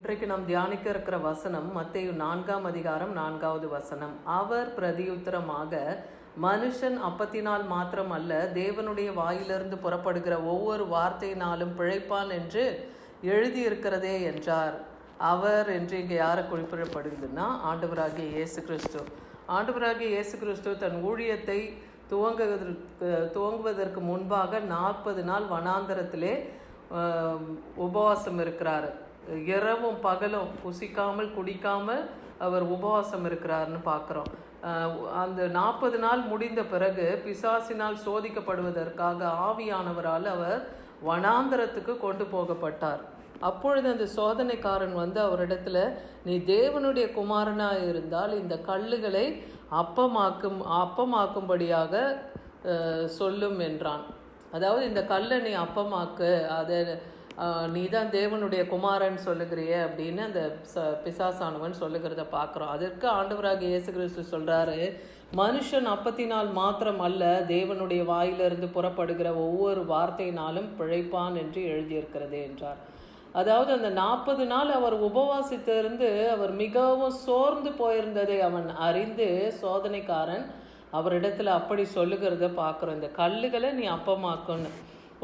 இன்றைக்கு நாம் தியானிக்க இருக்கிற வசனம் மத்தேயு 4ஆம் அதிகாரம் 4வது வசனம். அவர் பிரதியுத்தரமாக, மனுஷன் அப்பத்தினால் மாத்திரம் அல்ல, தேவனுடைய வாயிலிருந்து புறப்படுகிற ஒவ்வொரு வார்த்தையினாலும் பிழைப்பான் என்று எழுதியிருக்கிறதே என்றார். அவர் என்று இங்கே யாரை குறிப்பிடப்படுகிறதுன்னா, ஆண்டவராகிய இயேசு கிறிஸ்து. ஆண்டவராகிய இயேசு கிறிஸ்து தன் ஊழியத்தை துவங்குவதற்கு முன்பாக 40 நாள் வனாந்தரத்திலே உபவாசம் இருக்கிறார். இரவும் பகலும் புசிக்காமல் குடிக்காமல் அவர் உபவாசம் இருக்கிறார்னு பார்க்குறோம். அந்த 40 நாள் முடிந்த பிறகு பிசாசினால் சோதிக்கப்படுவதற்காக ஆவியானவரால் அவர் வனாந்தரத்துக்கு கொண்டு போகப்பட்டார். அப்பொழுது அந்த சோதனைக்காரன் அவரிடத்துல, நீ தேவனுடைய குமாரனாக இருந்தால் இந்த கல்லுகளை அப்பமாக்கும்படியாக சொல்லும் என்றான். அதாவது இந்த கல்லை நீ அப்பமாக்கு, அதை நீ தான் தேவனுடைய குமாரன் சொல்லுகிறிய அப்படின்னு அந்த பிசாசானவன் சொல்லுகிறத பார்க்குறோம். அதற்கு ஆண்டவராகிய இயேசு கிறிஸ்து சொல்கிறாரு, மனுஷன் அப்பத்தினால் மாத்திரம் அல்ல, தேவனுடைய வாயிலிருந்து புறப்படுகிற ஒவ்வொரு வார்த்தையினாலும் பிழைப்பான் என்று எழுதியிருக்கிறதே என்றார். அதாவது அந்த 40 நாள் அவர் உபவாசித்திருந்து அவர் மிகவும் சோர்ந்து போயிருந்ததை அவன் அறிந்து சோதனைக்காரன் அவரிடத்துல அப்படி சொல்லுகிறத பார்க்குறோம். இந்த கல்லுகளை நீ அப்பமாக்குன்னு.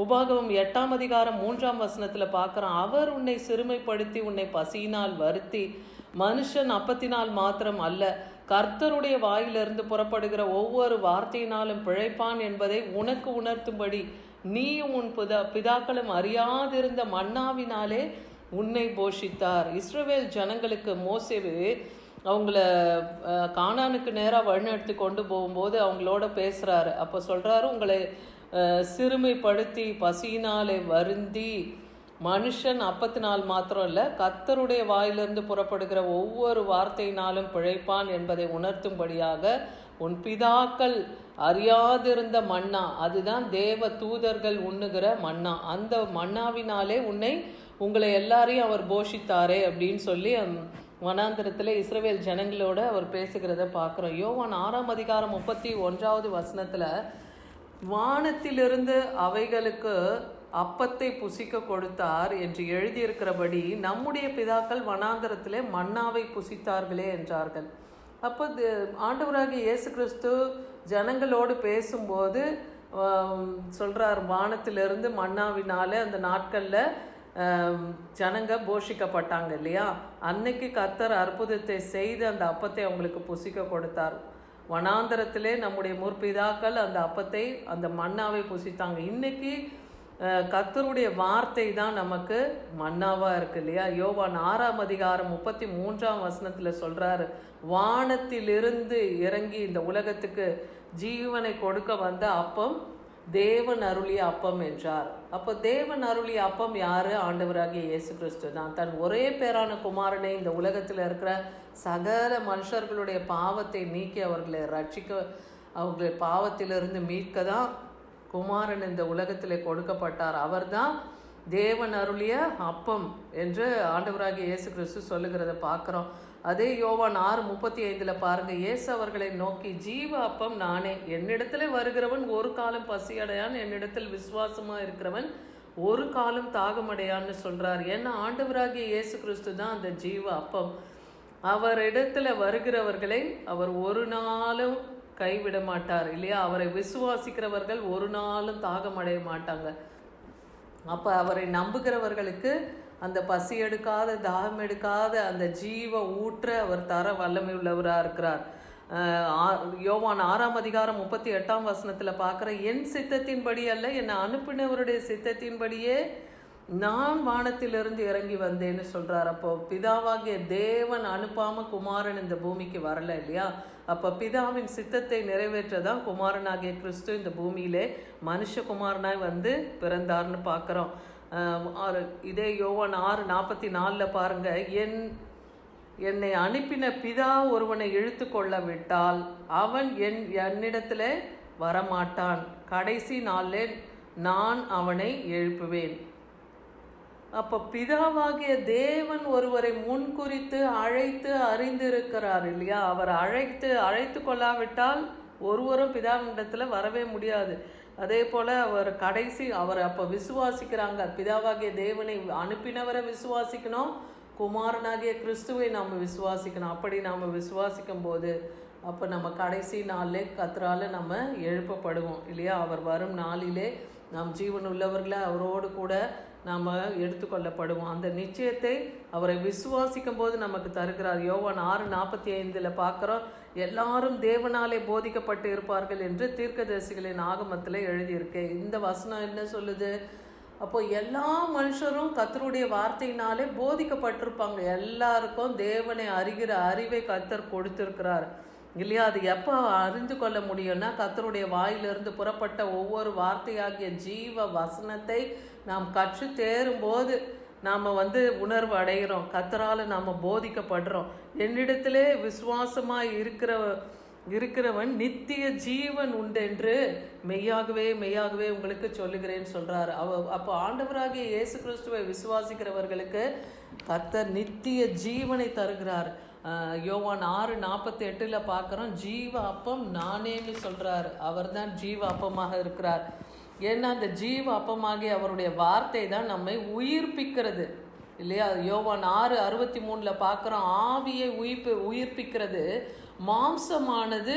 உபாகமம் 8ஆம் அதிகாரம் 3ஆம் வசனத்தில் பார்க்குறான், அவர் உன்னை சிறுமைப்படுத்தி உன்னை பசியினால் வருத்தி, மனுஷன் அப்பத்தினால் மாத்திரம் அல்ல, கர்த்தருடைய வாயிலிருந்து புறப்படுகிற ஒவ்வொரு வார்த்தையினாலும் பிழைப்பான் என்பதை உனக்கு உணர்த்தும்படி நீயும் உன் பிதாக்களும் அறியாதிருந்த மன்னாவினாலே உன்னை போஷித்தார். இஸ்ரவேல் ஜனங்களுக்கு மோசேவு அவங்கள கானானுக்கு நேராக வழிநடத்தி கொண்டு போகும்போது அவங்களோட பேசுகிறாரு. அப்போ சொல்கிறாரு, உங்களை சிறுமைப்படுத்தி பசியினாலே வருந்தி, மனுஷன் அப்பத்தினால் மாத்திரம் இல்லை, கர்த்தருடைய வாயிலிருந்து புறப்படுகிற ஒவ்வொரு வார்த்தையினாலும் பிழைப்பான் என்பதை உணர்த்தும்படியாக உன் பிதாக்கள் அறியாதிருந்த மன்னா, அதுதான் தேவ தூதர்கள் உண்ணுகிற மன்னா, அந்த மன்னாவினாலே உங்களை எல்லாரையும் அவர் போஷித்தாரே அப்படின்னு சொல்லி வனாந்திரத்தில் இஸ்ரவேல் ஜனங்களோட அவர் பேசுகிறத பார்க்குறோம். யோவான் 6ஆம் அதிகாரம் 31வது வசனத்தில், வானத்திலிருந்து அவைகளுக்கு அப்பத்தை புசிக்க கொடுத்தார் என்று எழுதியிருக்கிறபடி நம்முடைய பிதாக்கள் வனாந்தரத்திலே மன்னாவை புசித்தார்களே என்றார்கள். அப்போ ஆண்டவராகிய இயேசு கிறிஸ்து ஜனங்களோடு பேசும்போது சொல்கிறார், வானத்திலிருந்து மன்னாவினால அந்த நாட்களில் ஜனங்க போஷிக்கப்பட்டாங்க இல்லையா, அன்னைக்கு கர்த்தர் அற்புதத்தை செய்து அந்த அப்பத்தை அவங்களுக்கு புசிக்க கொடுத்தார். வனாந்தரத்திலே நம்முடைய முற்பிதாக்கள் அந்த அப்பத்தை அந்த மன்னாவை புசித்தாங்க. இன்னைக்கு கர்த்தருடைய வார்த்தை தான் நமக்கு மன்னாவாக இருக்கு இல்லையா. யோவான் 6ஆம் அதிகாரம் 33ஆம் வசனத்தில் சொல்கிறாரு, வானத்திலிருந்து இறங்கி இந்த உலகத்துக்கு ஜீவனை கொடுக்க வந்த அப்பம் தேவன் அருளிய அப்பம் என்றார். அப்போ தேவன் அருளிய அப்பம் யாரு? ஆண்டவராகிய இயேசு கிறிஸ்து தான். தன் ஒரே பேரான குமாரனை இந்த உலகத்தில் இருக்கிற சகல மனுஷர்களுடைய பாவத்தை நீக்கி அவர்களை ரட்சிக்க, அவர்களை பாவத்திலிருந்து மீட்க தான் குமாரன் இந்த உலகத்தில் கொடுக்கப்பட்டார். அவர் தான் தேவன் அருளிய அப்பம் என்று ஆண்டவராகிய இயேசு கிறிஸ்து சொல்லுகிறத பார்க்குறோம். அதே யோவான் 6:35 பாருங்கள், இயேசு அவர்களை நோக்கி, ஜீவ அப்பம் நானே, என்னிடத்துல வருகிறவன் ஒரு காலம் பசியடையான், என்னிடத்தில் விசுவாசமாக இருக்கிறவன் ஒரு காலம் தாகமடையான்னு சொல்கிறார். ஏன்னா ஆண்டவராகிய இயேசு கிறிஸ்து தான் அந்த ஜீவ அப்பம். அவரிடத்துல வருகிறவர்களை அவர் ஒரு நாளும் கைவிட மாட்டார் இல்லையா. அவரை விசுவாசிக்கிறவர்கள் ஒரு நாளும் தாகமடைய மாட்டாங்க. அப்போ அவரை நம்புகிறவர்களுக்கு அந்த பசி எடுக்காத தாகம் எடுக்காத அந்த ஜீவ ஊற்ற அவர் தர வல்லமை உள்ளவராக இருக்கிறார். யோவான் 6ஆம் அதிகாரம் 38ஆம் வசனத்தில் பார்க்குற, என் சித்தத்தின்படி அல்ல, என்னை அனுப்பினவருடைய சித்தத்தின்படியே நான் வானத்திலிருந்து இறங்கி வந்தேன்னு சொல்கிறார். அப்போ பிதாவாகிய தேவன் அனுப்பாமல் குமாரன் இந்த பூமிக்கு வரல இல்லையா. அப்போ பிதாவின் சித்தத்தை நிறைவேற்றதான் குமாரனாகிய கிறிஸ்து இந்த பூமியிலே மனுஷகுமாரனாய் பிறந்தார்னு பார்க்குறோம். இதே யோவான் 6:44 பாருங்க, என்னை அனுப்பின பிதா ஒருவனை இழுத்து கொள்ள விட்டால் அவன் என்னிடத்துல வரமாட்டான், கடைசி நாளில் நான் அவனை எழுப்புவேன். அப்போ பிதாவாகிய தேவன் ஒருவரை முன்குறித்து அழைத்து அறிந்திருக்கிறார் இல்லையா. அவர் அழைத்து கொள்ளாவிட்டால் ஒருவரும் பிதாவினிடத்தில் வரவே முடியாது. அதே போல் அவர் அப்போ விசுவாசிக்கிறாங்க. பிதாவாகிய தேவனை அனுப்பினவரை விசுவாசிக்கணும், குமாரனாகிய கிறிஸ்துவை நாம் விசுவாசிக்கணும். அப்படி நாம் விசுவாசிக்கும் போது அப்போ நம்ம கடைசி நாளிலே கர்த்தரால் நம்ம எழுப்பப்படுவோம் இல்லையா? அவர் வரும் நாளிலே நாம் ஜீவன் உள்ளவர்களை அவரோடு கூட நாம் எடுத்துக்கொள்ளப்படுவோம். அந்த நிச்சயத்தை அவரை விசுவாசிக்கும் போது நமக்கு தருகிறார். யோவான் 6:45 பார்க்குறோம், எல்லாரும் தேவனாலே போதிக்கப்பட்டு இருப்பார்கள் என்று தீர்க்கதரிசிகளின் ஆகமத்தில் எழுதியிருக்கு. இந்த வசனம் என்ன சொல்லுது? அப்போ எல்லா மனுஷரும் கர்த்தருடைய வார்த்தையினாலே போதிக்கப்பட்டிருப்பாங்க. எல்லாருக்கும் தேவனை அறிகிற அறிவை கர்த்தர் கொடுத்திருக்கிறார் இல்லையா? அது எப்போ அறிந்து கொள்ள முடியும்னா, கர்த்தருடைய வாயிலிருந்து புறப்பட்ட ஒவ்வொரு வார்த்தையாகிய ஜீவ வசனத்தை நாம் கற்று தேரும்போது நாம் உணர்வு அடைகிறோம். கர்த்தரால் நாம் போதிக்கப்படுறோம். என்னிடத்திலே விசுவாசமாக இருக்கிறவன் நித்திய ஜீவன் உண்டென்று மெய்யாகவே மெய்யாகவே உங்களுக்கு சொல்லுகிறேன்னு சொல்கிறார். அப்போ ஆண்டவராகிய இயேசு கிறிஸ்துவை விசுவாசிக்கிறவர்களுக்கு கர்த்தர் நித்திய ஜீவனை தருகிறார். யோவான் 6:48 பார்க்குறோம், ஜீவ அப்பம் நானேன்னு சொல்கிறார். அவர் தான் ஜீவ அப்பமாக இருக்கிறார். ஏன்னா அந்த ஜீவ அப்பமாகிய அவருடைய வார்த்தை தான் நம்மை உயிர்ப்பிக்கிறது இல்லையா? யோவான் 6:63 பார்க்குறோம், ஆவியை உயிர்ப்பிக்கிறது மாம்சமானது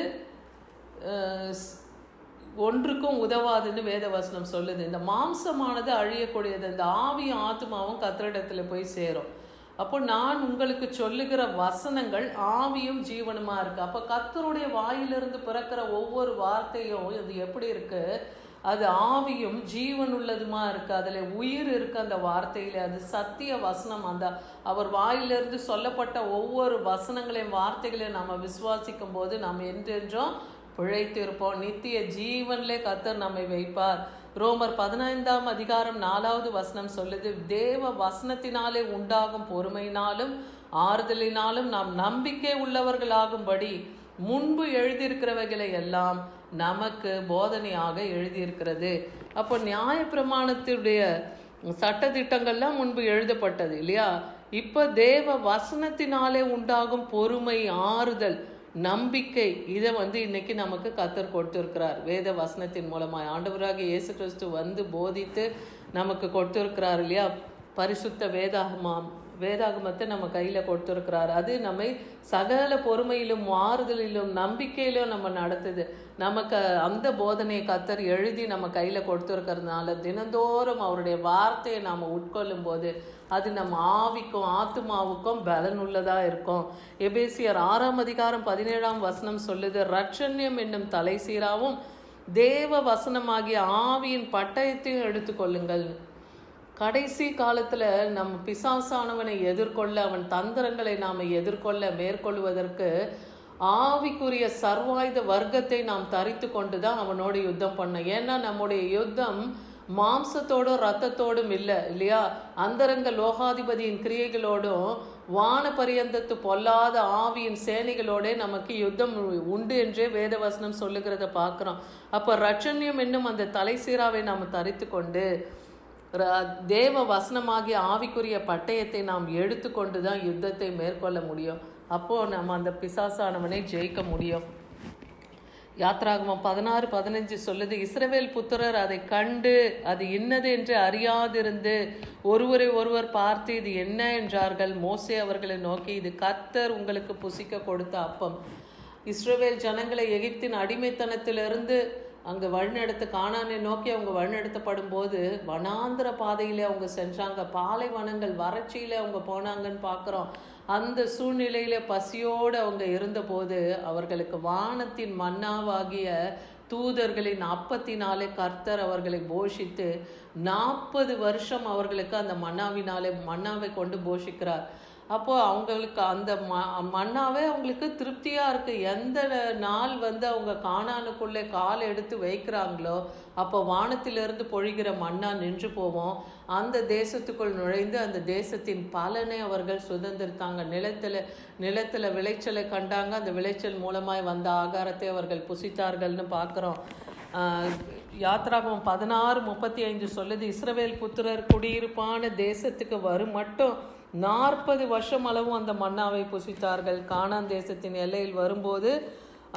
ஒன்றுக்கும் உதவாதுன்னு வேதவசனம் சொல்லுது. இந்த மாம்சமானது அழியக்கூடியது, இந்த ஆவியும் ஆத்மாவும் கர்த்தரிடத்தில் போய் சேரும். அப்போ நான் உங்களுக்கு சொல்லுகிற வசனங்கள் ஆவியும் ஜீவனுமா இருக்கு. அப்போ கர்த்தருடைய வாயிலிருந்து பிறக்கிற ஒவ்வொரு வார்த்தையும் இது எப்படி இருக்கு? அது ஆவியும் ஜீவன் உள்ளதுமா இருக்கு. அதில் உயிர் இருக்கு அந்த வார்த்தையில. அது சத்திய வசனம். அந்த அவர் வாயிலிருந்து சொல்லப்பட்ட ஒவ்வொரு வசனங்களையும் வார்த்தைகளையும் நம்ம விசுவாசிக்கும் போது நாம் என்றென்றும் பிழைத்து இருப்போம். நித்திய ஜீவன்லே கர்த்தர் நம்மை வைப்பார். ரோமர் 15:4 சொல்லுது, தேவ வசனத்தினாலே உண்டாகும் பொறுமையினாலும் ஆறுதலினாலும் நாம் நம்பிக்கை உள்ளவர்களாகும்படி முன்பு எழுதியிருக்கிறவைகளை எல்லாம் நமக்கு போதனையாக எழுதியிருக்கிறது. அப்போ நியாயப்பிரமாணத்துடைய சட்டதிட்டங்கள்லாம் முன்பு எழுதப்பட்டது இல்லையா? இப்போ தேவ வசனத்தினாலே உண்டாகும் பொறுமை, ஆறுதல், நம்பிக்கை, இதை இன்னைக்கு நமக்கு கர்த்தர் கொடுத்திருக்கிறார். வேத வசனத்தின் மூலமாக ஆண்டவராகிய இயேசு கிறிஸ்து போதித்து நமக்கு கொடுத்திருக்கிறார் இல்லையா? பரிசுத்த வேதாகமத்தை நம்ம கையில் கொடுத்துருக்கிறார். அது நம்மை சகல பொறுமையிலும் ஆறுதலிலும் நம்பிக்கையிலும் நம்ம நடத்துது. நமக்கு அந்த போதனையை கர்த்தர் எழுதி நம்ம கையில் கொடுத்துருக்கிறதுனால தினந்தோறும் அவருடைய வார்த்தையை நாம் உட்கொள்ளும் போது அது நம்ம ஆவிக்கும் ஆத்துமாவுக்கும் பலனுள்ளதாக இருக்கும். எபேசியர் 6:17 சொல்லுது, ரட்சண்யம் என்னும் தலை சீராவும் தேவ வசனமாகிய ஆவியின் பட்டயத்தையும் எடுத்துக்கொள்ளுங்கள். கடைசி காலத்தில் நம்ம பிசாசானவனை எதிர்கொள்ள, அவன் தந்திரங்களை நாம் எதிர்கொள்ள மேற்கொள்வதற்கு ஆவிக்குரிய சர்வாயுத வர்க்கத்தை நாம் தரித்து கொண்டு தான் அவனோடு யுத்தம் பண்ணோம். ஏன்னா நம்முடைய யுத்தம் மாம்சத்தோடும் இரத்தத்தோடும் இல்லை இல்லையா? அந்தரங்க லோகாதிபதியின் கிரியைகளோடும் வான பரியந்தத்து பொல்லாத ஆவியின் சேனைகளோட நமக்கு யுத்தம் உண்டு என்றே வேதவசனம் சொல்லுகிறத பார்க்குறோம். அப்போ ரட்சண்யம் என்னும் அந்த தலை சீராவை நாம் தரித்து கொண்டு தேவ வசனமாகிய ஆவிக்குரிய பட்டயத்தை நாம் எடுத்துக்கொண்டு தான் யுத்தத்தை மேற்கொள்ள முடியும். அப்போது நம்ம அந்த பிசாசானவனை ஜெயிக்க முடியும். யாத்ராகமம் 16:15 சொல்லுது, இஸ்ரவேல் புத்திரர் அதை கண்டு அது இன்னது என்று அறியாதிருந்து ஒருவரை ஒருவர் பார்த்து இது என்ன என்றார்கள். மோசே அவர்களை நோக்கி, இது கர்த்தர் உங்களுக்கு புசிக்க கொடுத்த அப்பம். இஸ்ரவேல் ஜனங்களை எகிப்தின் அடிமைத்தனத்திலிருந்து அங்கே வழிநடத்த கானானை நோக்கி அவங்க வழிநடத்தப்படும் போது வனாந்திர பாதையிலே அவங்க சென்றாங்க. பாலைவனங்கள் வறட்சியில் அவங்க போனாங்கன்னு பார்க்குறோம். அந்த சூழ்நிலையில் பசியோடு அவங்க இருந்தபோது அவர்களுக்கு வானத்தின் மன்னாவாகிய தூதர்களின் அப்பத்தினாலே கர்த்தர் அவர்களை போஷித்து 40 வருஷம் அவர்களுக்கு அந்த மன்னாவை கொண்டு போஷிக்கிறார். அப்போது அவங்களுக்கு அந்த மன்னாவே அவங்களுக்கு திருப்தியாக இருக்குது. எந்த நாள் அவங்க கானானுக்குள்ளே கால் எடுத்து வைக்கிறாங்களோ அப்போ வானத்திலிருந்து பொழிகிற மன்னா நின்று போவோம். அந்த தேசத்துக்குள் நுழைந்து அந்த தேசத்தின் பலனை அவர்கள் சுதந்திரித்தாங்க. நிலத்தில் விளைச்சலை கண்டாங்க. அந்த விளைச்சல் மூலமாய் வந்த ஆகாரத்தை அவர்கள் புசித்தார்கள்னு பார்க்குறோம். யாத்ராகமம் 16:35 சொல்லுது, இஸ்ரவேல் புத்திரர் குடியிருப்பான தேசத்துக்கு வரும் மட்டும் 40 வருஷம் அளவும் அந்த மன்னாவை புசித்தார்கள். கானான் தேசத்தின் எல்லையில் வரும்போது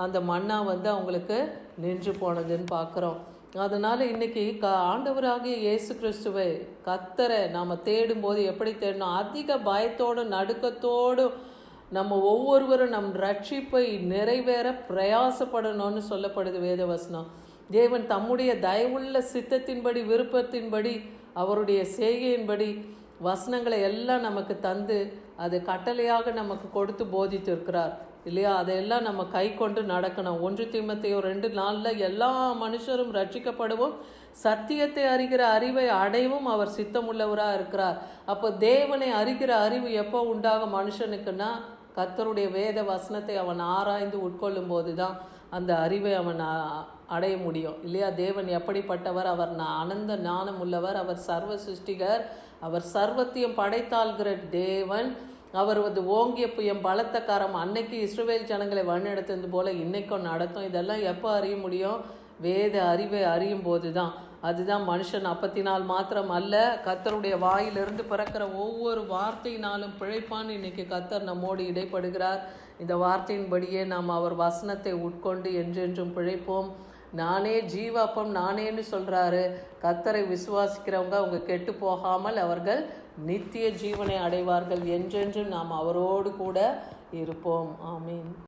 அந்த மன்னா அவங்களுக்கு நின்று போனதுன்னு பார்க்குறோம். அதனால் இன்னைக்கு ஆண்டவராகிய இயேசு கிறிஸ்துவை கத்தரை நாம் தேடும்போது எப்படி தேடணும்? அதிக பயத்தோடும் நடுக்கத்தோடும் நம்ம ஒவ்வொருவரும் நம் ரட்சிப்பை நிறைவேற பிரயாசப்படணும்னு சொல்லப்படுது வேதவசனம். தேவன் தம்முடைய தயவுள்ள சித்தத்தின்படி விருப்பத்தின்படி அவருடைய செய்கையின்படி வசனங்களை எல்லாம் நமக்கு தந்து அது கட்டளையாக நமக்கு கொடுத்து போதித்து இருக்கிறார் இல்லையா? அதையெல்லாம் நம்ம கை கொண்டு நடக்கணும். 1 தீமோத்தேயு 2:4 எல்லா மனுஷரும் ரட்சிக்கப்படுவோம், சத்தியத்தை அறிகிற அறிவை அடையவும் அவர் சித்தமுள்ளவராக இருக்கிறார். அப்போ தேவனை அறிகிற அறிவு எப்போ உண்டாகும் மனுஷனுக்குன்னா, கர்த்தருடைய வேத வசனத்தை அவன் ஆராய்ந்து உட்கொள்ளும் போது தான் அந்த அறிவை அவன் அடைய முடியும் இல்லையா? தேவன் எப்படிப்பட்டவர்? அவர் அனந்த ஞானம் உள்ளவர், அவர் சர்வ சிருஷ்டிகர், அவர் சர்வத்தையும் படைத்தாள்கிற தேவன், அவர் ஓங்கிய புயம் பலத்த கரம் அன்னைக்கு இஸ்ரவேல் ஜனங்களை வழிநடத்துவது போல இன்னைக்கும் நடத்தும். இதெல்லாம் எப்போ அறிய முடியும்? வேத அறிவை அறியும் போது தான். அதுதான் மனுஷன் அப்பத்தினால் மாத்திரம் அல்ல, கர்த்தருடைய வாயிலிருந்து பிறக்கிற ஒவ்வொரு வார்த்தையினாலும் பிழைப்பான். இன்னைக்கு கர்த்தர் நம்மோடு இடைப்படுகிறார். இந்த வார்த்தையின்படியே நாம் அவர் வசனத்தை உட்கொண்டு என்றென்றும் பிழைப்போம். நானே ஜீவாப்பம் நானேன்னு சொல்கிறாரு. கர்த்தரை விசுவாசிக்கிறவங்க அவங்க கெட்டு போகாமல் அவர்கள் நித்திய ஜீவனை அடைவார்கள். என்றென்றும் நாம் அவரோடு கூட இருப்போம். ஆமீன்.